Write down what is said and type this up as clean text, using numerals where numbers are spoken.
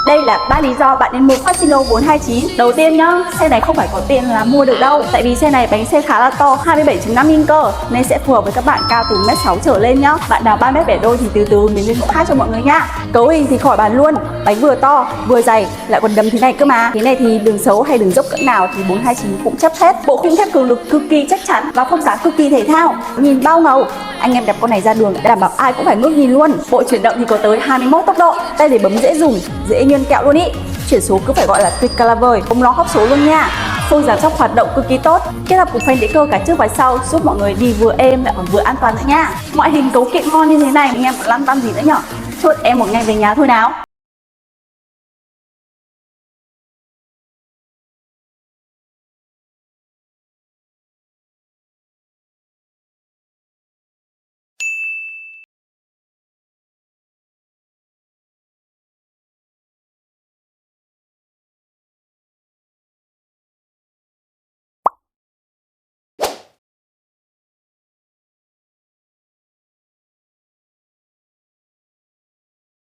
Đây là 3 lý do bạn nên mua Fascino 429. Đầu tiên nhá, xe này không phải có tiền là mua được đâu. Tại vì xe này bánh xe khá là to, 27.5 inch cơ, nên sẽ phù hợp với các bạn cao từ 1m6 trở lên nhá. Bạn nào 3m7 đôi thì từ từ mình lên mẫu khác cho mọi người nha. Cấu hình thì khỏi bàn luôn, bánh vừa to, vừa dày, lại còn đầm thế này cơ mà. Thế này thì đường xấu hay đường dốc cỡ nào thì 429 cũng chấp hết. Bộ khung thép cường lực cực kỳ chắc chắn và phong dáng cực kỳ thể thao. Nhìn bao ngầu. Anh em đạp con này ra đường đảm bảo ai cũng phải ngước nhìn luôn. Bộ chuyển động thì có tới 21 tốc độ, tay để bấm dễ dùng, dễ nhơn kẹo luôn ý. Chuyển số cứ phải gọi là tuyệt cả là vời, không lo hóc số luôn nha. Phôi giảm sóc hoạt động cực kỳ tốt, kết hợp cùng phanh đĩa cơ cả trước và sau giúp mọi người đi vừa êm lại còn vừa an toàn nữa nha. Ngoại hình cấu kiện ngon như thế này anh em còn lăn tăn gì nữa nhở? Chốt em một ngày về nhà thôi nào.